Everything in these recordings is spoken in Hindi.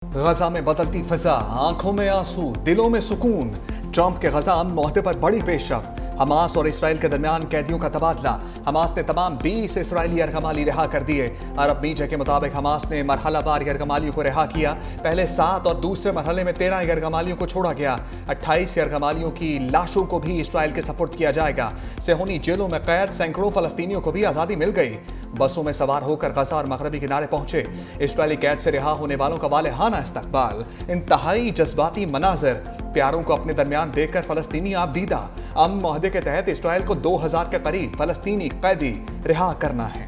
गजा में बदलती फिजा, आंखों में आंसू, दिलों में सुकून। ट्रंप के गजा अमन मुआहदे पर बड़ी पेशरफ्त। हमास और इसराइल के दरमियान कैदियों का तबादला। हमास ने तमाम 20 इसराइली यरगमाली रिहा कर दिए। अरब मीडिया के मुताबिक हमास ने मरहलावार यरगमालियों को रिहा किया। पहले 7 और दूसरे मरहले में 13 यरगमालियों को छोड़ा गया। 28 यरगमालियों की लाशों को भी इसराइल के सपुर्द किया जाएगा। सेहूनी जेलों में कैद सैकड़ों फलस्तीनियों को भी आज़ादी मिल गई। बसों में सवार होकर गजा और मगरबी किनारे पहुंचे। इसराइली कैद से रिहा होने वालों का वालेहाना इस्तकबाल, इंतहाई जज्बाती मनाजर, प्यारों को अपने दरमियान देखकर फलस्तीनी आबदीदा। अमन मुआहदे के तहत इसराइल को 2000 के करीब फलस्तीनी कैदी रिहा करना है।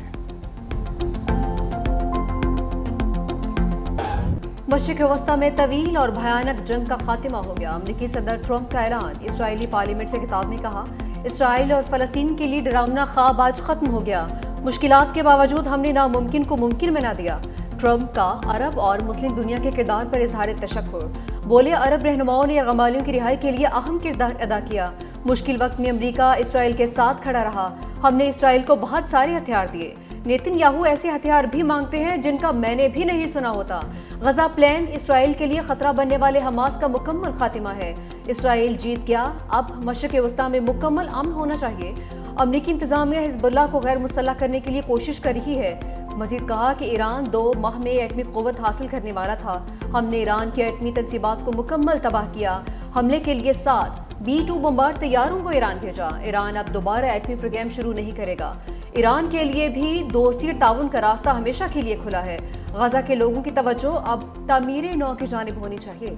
मशरिक़ वस्ता में तवील और भयानक जंग का खात्मा हो गया। अमरीकी सदर ट्रंप का ऐलान। इसराइली पार्लियामेंट से खिताब में कहा, इसराइल और फलस्तीन के लिए डरावना ख्वाब आज खत्म हो गया। मुश्किलात के बावजूद हमने नामुमकिन को मुमकिन बना दिया। ट्रंप का अरब और मुस्लिम दुनिया के किरदार पर इजहार तशक्कुर। बोले, अरब रहनुमाओं ने यरगमालियों की रिहाई के लिए अहम किरदार अदा किया। मुश्किल वक्त में अमरीका इसराइल के साथ खड़ा रहा। हमने इसराइल को बहुत सारे हथियार दिए। नेतन्याहू ऐसे हथियार भी मांगते हैं जिनका मैंने भी नहीं सुना होता। गजा प्लान इसराइल के लिए खतरा बनने वाले हमास का मुकम्मल खात्मा है। इसराइल जीत गया। अब मशरिक़ वस्ता में मुकम्मल अमन होना चाहिए। अमरीकी इंतजामिया हिज़्बुल्लाह को गैर मुसल्लह करने के लिए कोशिश कर रही है। मजीद कहा कि ईरान 2 माह में एटमी क़ुव्वत हासिल करने वाला था। हमने ईरान की एटमी तंसीबात को मुकम्मल तबाह किया। हमले के लिए 7 B-2 बम्बार तैयारों को ईरान भेजा। ईरान अब दोबारा एटमी प्रोग्राम शुरू नहीं करेगा। ईरान के लिए भी दोस्ती ताउन का रास्ता हमेशा के लिए खुला है। गजा के लोगों की तवज्जो अब तामीर नौ की जानिब होनी चाहिए।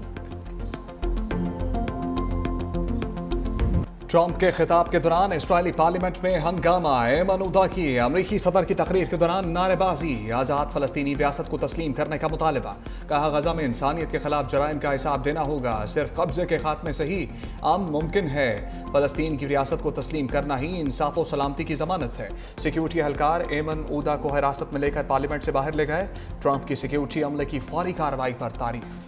ट्रंप के खिताब के दौरान इसराइली पार्लियामेंट में हंगामा। ऐमन उदा की अमरीकी सदर की तकरीर के दौरान नारेबाजी। आज़ाद फलस्तीनी रियासत को तस्लीम करने का मुतालबा। कहा, गजा में इंसानियत के खिलाफ जराइम का हिसाब देना होगा। सिर्फ कब्जे के खात्मे से ही अमन मुमकिन है। फलस्तीन की रियासत को तस्लीम करना ही इंसाफ और सलामती की जमानत है। सिक्योरिटी एहलकार ऐमन उदा को हिरासत में लेकर पार्लियामेंट से बाहर ले गए। ट्रंप की सिक्योरिटी अमले की फौरी कार्रवाई पर तारीफ।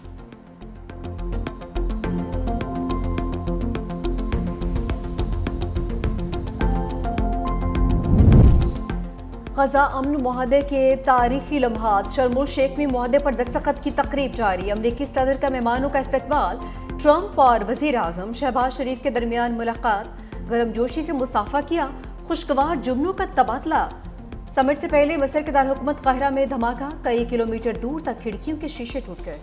गजा अमन मुआहदे के तारीखी लम्हात। शर्म शेख में मुआहदे पर दस्तखत की तकरीब जारी। अमरीकी सदर का मेहमानों का इस्तकबाल। ट्रंप और वज़ीर आज़म शहबाज शरीफ के दरमियान मुलाकात। गर्मजोशी से मुसाफा किया। खुशगवार जुमलों का तबादला। समिट से पहले मिस्र के दारकूमत काहिरा में धमाका। कई किलोमीटर दूर तक खिड़कियों के शीशे टूट गए।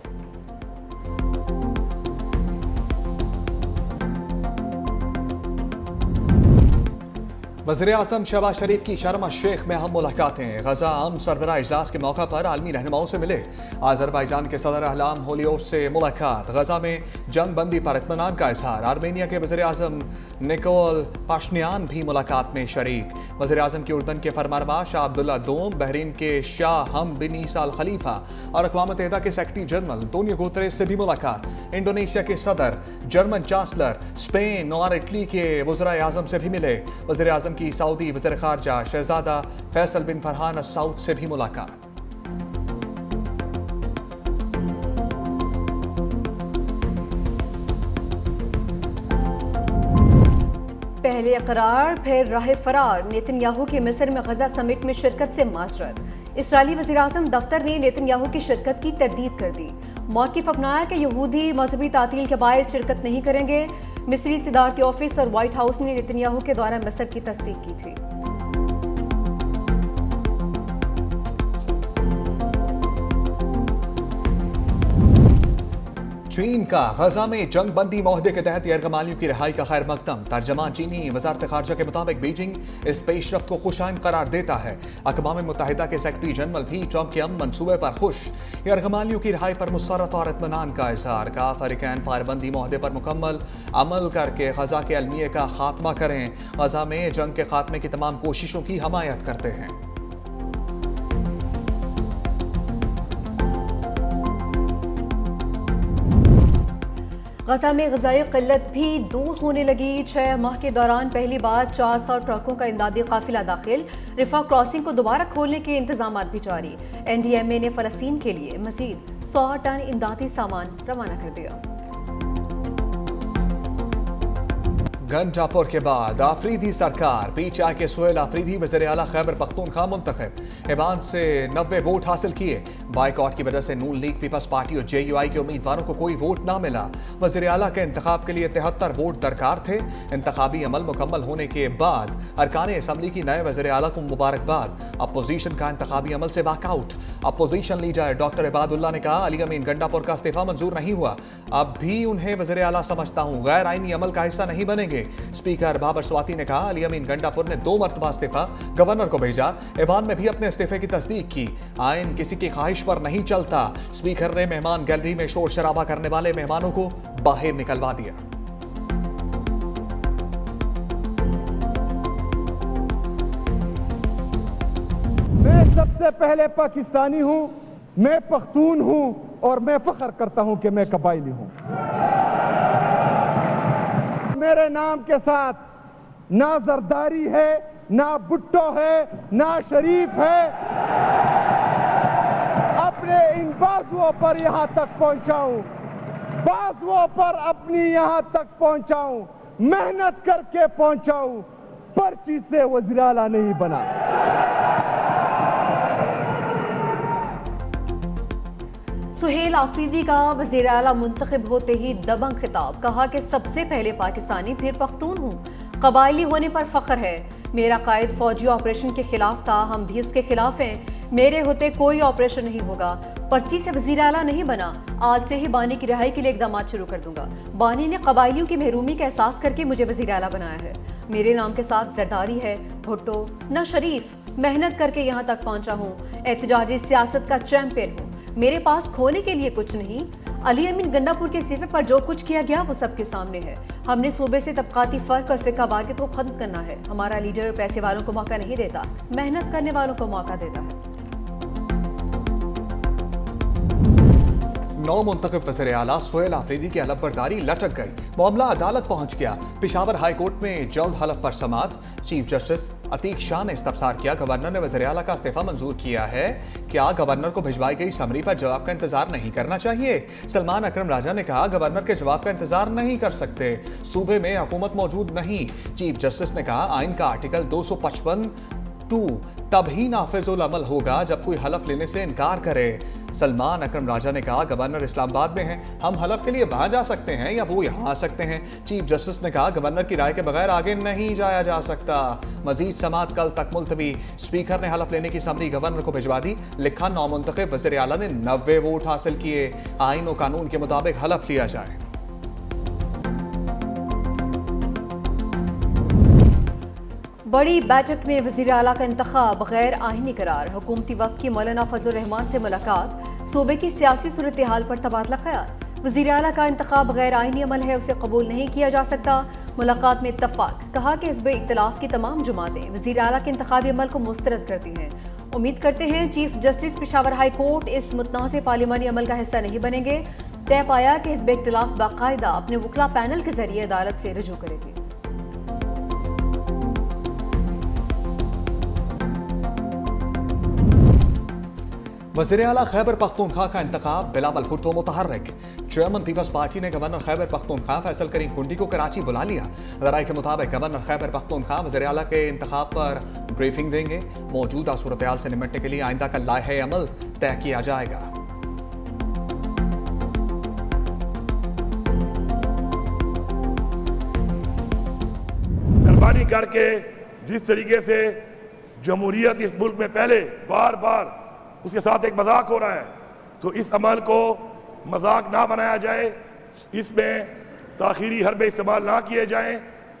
वज़ीर आज़म शहबाज शरीफ की शर्म शेख में अहम मुलाकातें। गजा अमन सरबराह इजलास के मौका पर आलमी रहनुमाओं से मिले। आज़रबाईजान के सदर अहलाम होलियोव से मुलाकात। गजा में जंग बंदी पर इत्मीनान का इजहार। आर्मेनिया के वज़ीर आज़म निकोल पाशनियान भी मुलाकात में शरीक। वज़ीर आज़म की उर्दन के फरमानवा शाह अब्दुल्ला दोम, बहरीन के शाह हम बिन ईसा अल खलीफा और अक़वाम मुत्तहिदा के सेक्रेटरी जनरल अंतोनियो गुतेरेस से भी मुलाकात। इंडोनेशिया के सदर, जर्मन चांसलर, स्पेन और इटली के वज़राए आज़म से भी मिले। वज़ीर आज़म की सऊदी वज़ीर ख़ारजा शहज़ादा फैसल बिन फरहान अल सऊद से भी मुलाकात। पहले इकरार फिर राह फरार। नेतन्याहू की मिस्र में गजा समिट में शिरकत से माजरत। इसराइली वज़ीर आज़म दफ्तर ने नेतन्याहू की शिरकत की तरदीद कर दी। मौक़िफ़ अपनाया कि यहूदी मजहबी तातील के बायस शिरकत नहीं करेंगे। मिस्री सदारती ऑफिस और व्हाइट हाउस ने नेतन्याहू के द्वारा मिस्र की तस्दीक की थी। चीन का गजा में जंग बंदी मुआहदे के तहत यरगमालियों की रिहाई का खैर मकदम। तर्जमा चीनी वजारत खारजा के मुताबिक बीजिंग इस पेशरफ्त को खुशाइन करार देता है। अक़वाम मुत्तहिदा के सेक्रेटरी जनरल भी ट्रंप के अमन मंसूबे पर खुश। यरगमालियों की रिहाई पर मुसर्रत और इत्मीनान का इजहार। कहा, फ़रीक़ैन फायरबंदी मुआहदे पर मुकम्मल अमल करके गजा के अलमिये का खात्मा करें। गजा में जंग के खात्मे की तमाम कोशिशों की हमायत करते हैं। गजा में ग़िज़ाई क़िल्लत भी दूर होने लगी। 6 माह के दौरान पहली बार 400 ट्रकों का इमदादी काफिला दाखिल। रिफा क्रॉसिंग को दोबारा खोलने के इंतजाम भी जारी। NDMA ने फ़लस्तीन के लिए मज़ीद 100 टन इमदादी सामान रवाना कर दिया। गंजापुर के बाद आफरीदी सरकार पीटीआई के सुहेल आफरीदी वज़ीर आला खैबर पख्तूनख्वा मुंतखब ईवान से 90 वोट हासिल किए। बाइकआउट की वजह से नून लीग पीपल्स पार्टी और जेयूआई के उम्मीदवारों को कोई वोट ना मिला। वज़ीर आला के इंतखाब के लिए 73 वोट दरकार थे। इंतखाबी अमल मुकम्मल होने के बाद अरकान असम्बली की नए वज़ीर आला को मुबारकबाद। अपोजिशन का इंतखाबी अमल से walkout. Opposition leader doctor Ibadulla ने कहा अली अमीन गंडापुर का इस्तीफा मंजूर नहीं हुआ, अब भी उन्हें वज़ीर आला समझता हूँ, गैर आईनी अमल का हिस्सा नहीं बनेंगे। स्पीकर बाबर स्वाति ने कहा अली अमीन गंडापुर ने 2 मरतबा इस्तीफा गवर्नर को भेजा, ईवान में भी अपने इस्तीफे की तस्दीक की। आइन किसी की ख्वाहिश पर नहीं चलता। स्पीकर ने मेहमान गैलरी में शोर शराबा करने वाले मेहमानों को बाहर निकलवा दिया। मैं सबसे पहले पाकिस्तानी हूं, मैं पख्तून हूं और मैं फख्र करता हूं कि मैं कबायली हूं। मेरे नाम के साथ ना जरदारी है, ना भुट्टो है, ना शरीफ है। अपने इन बाजुओं पर यहां तक पहुंचाऊं, बाजुओं पर अपनी यहां तक पहुंचाऊं, मेहनत करके पहुंचाऊं, पर्ची से वज़ीर आला नहीं बना। सुहेल आफरीदी का वज़ीर आला मुंतखब होते ही दबंग खिताब, कहा कि सबसे पहले पाकिस्तानी फिर पख्तून हूँ, कबायली होने पर फख्र है। मेरा कायद फौजी ऑपरेशन के खिलाफ था, हम भी इसके खिलाफ हैं। मेरे होते कोई ऑपरेशन नहीं होगा। पर्ची से वज़ीर आला नहीं बना। आज से ही बानी की रिहाई के लिए इकदाम शुरू कर दूंगा। बानी ने कबायलियों की महरूमी का एहसास करके मुझे वज़ीर आला बनाया है। मेरे नाम के साथ जरदारी है, भुट्टो न शरीफ। मेहनत करके यहाँ तक पहुँचा हूँ, एहतजाजी सियासत का चैंपियन हूँ। मेरे पास खोने के लिए कुछ नहीं। अली अमीन गंडापुर के इस्तीफे पर जो कुछ किया गया वो सबके सामने है। हमने सूबे से तबकाती फर्क और फिका वारियत को खत्म करना है। हमारा लीडर पैसे वालों को मौका नहीं देता, मेहनत करने वालों को मौका देता है। 9 मुंतखब वज़ीर आला सुहेल आफरीदी की हलफ बर्दारी लटक गई। मामला अदालत पहुंच गया। पेशावर हाई कोर्ट में जल्द हलफ पर समाअत। चीफ जस्टिस अतीक शाह ने इस्तफसार किया गवर्नर ने वज़ीर आला का इस्तीफा मंजूर किया है, क्या गवर्नर को भिजवाई गई समरी पर जवाब का इंतजार नहीं करना चाहिए? सलमान अकरम राजा ने कहा गवर्नर के जवाब का इंतजार नहीं कर सकते, सूबे में हुकूमत मौजूद नहीं। चीफ जस्टिस ने कहा आइन का आर्टिकल 255(2) तभी नाफिजुल अमल होगा जब कोई हलफ लेने से इनकार करे। सलमान अकरम राजा ने कहा गवर्नर इस्लामाबाद में हैं, हम हलफ के लिए वहां जा सकते हैं या वो यहाँ आ सकते हैं। चीफ जस्टिस ने कहा गवर्नर की राय के बगैर आगे नहीं जाया जा सकता। मजीद समाअत कल तक मुलतवी। स्पीकर ने हलफ लेने की समरी गवर्नर को भिजवा दी। लिखा 9 मुंतखब वज़ीर आला ने 90 वोट हासिल किए। आइन और कानून के मुताबिक हलफ लिया जाए। बड़ी बैठक में वज़ीर आला का इंतखाब गैर आईनी करार। हुकूमती वफ़द की मौलाना फजल रहमान से मुलाकात। सूबे की सियासी सूरत हाल पर तबादला ख्याल। वज़ीर आला का इंतखाब गैर आईनी अमल है, उसे कबूल नहीं किया जा सकता। मुलाकात में इत्तफाक। कहा कि हिज़्ब इख्तिलाफ की तमाम जमातें वज़ीर आला के इंतखाबी अमल को मुस्तरद करती हैं। उम्मीद करते हैं chief justice Peshawar high court इस मुतनाज़ पार्लिमानी अमल का हिस्सा नहीं बनेंगे। तय पाया कि हिज़्ब इख्तिलाफ बाकायदा अपने वकला पैनल के जरिए अदालत से रुजू करेगी। वज़ीर आला खैबर पख्तूनख्वा का इंतखाब बिलावल भुट्टो मुतहर्रिक। चेयरमैन पीपल्स पार्टी ने गवर्नर खैबर पख्तूनख्वा फैसल करीम कुंडी को कराची बुला लिया। ज़राए के मुताबिक गवर्नर खैबर पख्तूनख्वा वज़ीर आला के इंतखाब पर ब्रीफिंग देंगे। मौजूदा सूरत हाल से निपटने के लिए आइंदा का लाहे अमल तय किया जाएगा। मेहरबानी करके जिस तरीके से जमहूरियत इस मुल्क में पहले बार बार उसके साथ एक मजाक हो रहा है, तो इस अमल को मजाक ना बनाया जाए, इसमें ताखीरी हरबे इस्तेमाल ना किए जाएं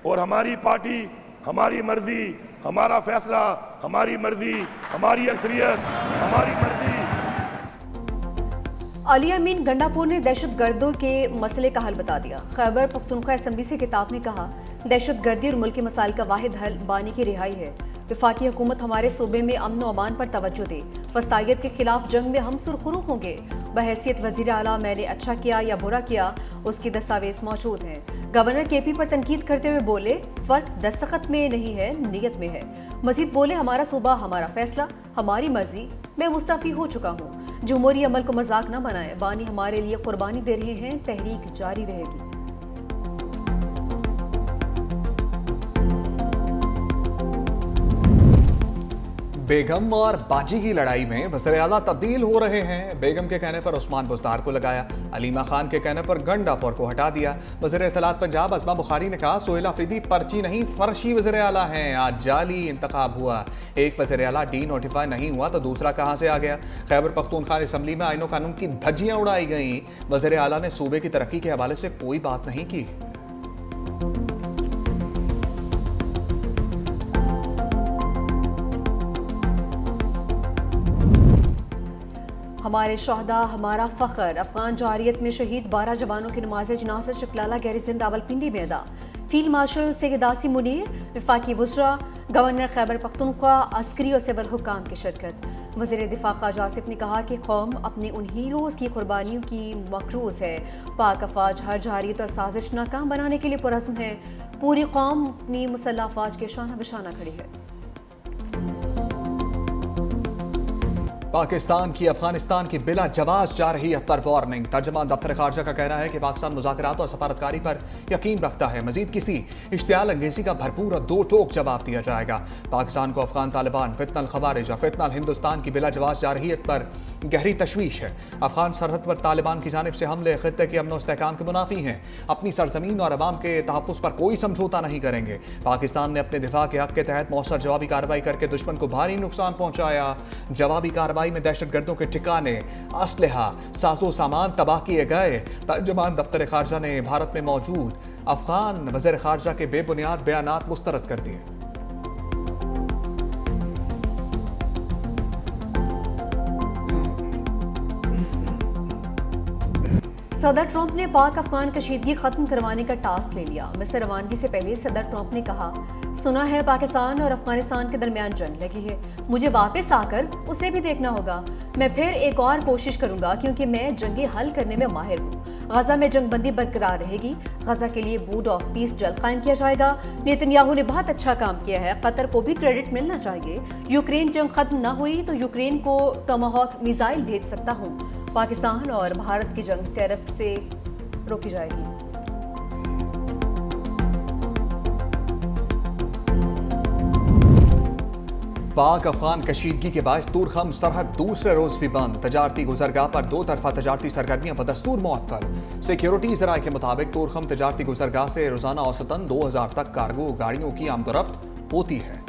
और हमारी पार्टी, हमारी मर्जी, हमारा फैसला, हमारी मर्जी, हमारी अक्सरियत, हमारी मर्जी। अली अमीन गंडापुर ने दहशतगर्दों के मसले का हल बता दिया। खैबर पख्तूनख्वा असम्बली से खिताब में कहा दहशतगर्दी और मुल्की मसाइल का वाहिद हल बानी की रिहाई है। वफाकी हुकूमत हमारे सूबे में अमन व अमान पर तवज्जो दे। फस्तायत के खिलाफ जंग में हम सुरखरू होंगे। बहैसियत वज़ीर आला मैंने अच्छा किया या बुरा किया, उसकी दस्तावेज मौजूद हैं। गवर्नर केपी पर तनकीद करते हुए बोले फर्क दस्तखत में नहीं है, नीयत में है। मजीद बोले हमारा सूबा, हमारा फैसला, हमारी मर्जी। मैं मुस्तफ़ी हो चुका हूँ। जमहूरी अमल को मजाक न बनाए। बानी हमारे लिए कुर्बानी दे रहे हैं, तहरीक जारी रहेगी। बेगम और बाजी की लड़ाई में वज़ीर आला तब्दील हो रहे हैं। बेगम के कहने पर उस्मान बुज़दार को लगाया, अलीमा खान के कहने पर गंडापुर को हटा दिया। वज़ीर इत्तलात पंजाब अज़मा बुखारी ने कहा, सोहेल अफरीदी पर्ची नहीं फर्शी वज़ीर आला हैं। आज जाली इंतखाब हुआ, एक वज़ीर आला डी नोटिफाई नहीं हुआ तो दूसरा कहाँ से आ गया। खैबर पख्तूनख्वा असम्बली में आईनो कानून की धज्जियां उड़ाई गईं। वज़ीर आला ने सूबे की तरक्की के हवाले से कोई बात नहीं की। हमारे शहदा हमारा फ़ख्र। अफगान जारियत में शहीद 12 जवानों की नमाज जनाजा शक्लाला गैरिसन रावलपिंडी में अदा। फील्ड मार्शल सैयदासी मुनीर, वफाकी वज़रा, गवर्नर खैबर पख्तूनख्वा, अस्करी और सिविल हुक्काम की शिरकत। वज़ीर दिफा ख्वाजा आसिफ ने कहा कि कौम अपने उन हीरोज़ की कुर्बानियों की मकरूज़ है। पाक अफवाज हर जारियत और साजिश नाकाम बनाने के लिए पुरज़्म है। पूरी कौम अपनी मुसल्लह अफवाज के शाना बिशाना खड़ी है। पाकिस्तान की अफगानिस्तान की बिला जवाज जा रही है पर वार्निंग। तर्जमान दफ्तर खारजा का कहना है कि पाकिस्तान मुज़ाकरात और सफारतकारी पर यकीन रखता है। मजीद किसी इश्तियाल अंगेजी का भरपूर और दो टोक जवाब दिया जाएगा। पाकिस्तान को अफगान तालिबान, फितनल खवारिज और फितनल हिंदुस्तान की बिला जवाज जारहियत पर गहरी तशवीश है। अफगान सरहद पर तालिबान की जानिब से हमले खित्ते के अमन और इस्तेहकाम के मुनाफी हैं। अपनी सरजमीन और अवाम के तहफ़्फ़ुज़ पर कोई समझौता नहीं करेंगे। पाकिस्तान ने अपने दिफा के हक के तहत मौसर जवाबी कार्रवाई करके दुश्मन को भारी नुकसान पहुंचाया। जवाबी कार्रवाई में दहशतगर्दों के ठिकाने, असलहा, साजो सामान तबाह किए गए। तर्जमान दफ्तर खारजा ने भारत में मौजूद अफगान वज़ीर खारजा के बेबुनियाद बयानात मुस्तरद कर दिए। सदर ट्रंप ने पाक अफगान कशीदगी खत्म करवाने का टास्क ले लिया। मिस्र रवानगी से पहले सदर ट्रंप ने कहा, सुना है पाकिस्तान और अफगानिस्तान के दरमियान जंग लगी है, मुझे वापस आकर उसे भी देखना होगा। मैं फिर एक और कोशिश करूंगा क्योंकि मैं जंगी हल करने में माहिर हूँ। गजा में जंगबंदी बरकरार रहेगी। गजा के लिए बोर्ड ऑफ पीस जल्द कायम किया जाएगा। नेतन्याहू ने बहुत अच्छा काम किया है, कतर को भी क्रेडिट मिलना चाहिए। यूक्रेन जंग खत्म न हुई तो यूक्रेन को टोमाहॉक मिसाइल भेज सकता हूँ। पाकिस्तान और भारत की जंग टैरिफ से रोकी जाएगी। पाक अफगान कशीदगी के बायस तूरखम सरहद दूसरे रोज भी बंद। तजारती गुजरगाह पर दो तरफा तजारती सरगर्मियां बदस्तूर मुअत्तल। सिक्योरिटी ज़राए के मुताबिक तूरखम तजारती गुजरगाह से रोजाना औसतन 2000 तक कार्गो गाड़ियों की आमदोरफ्त होती है।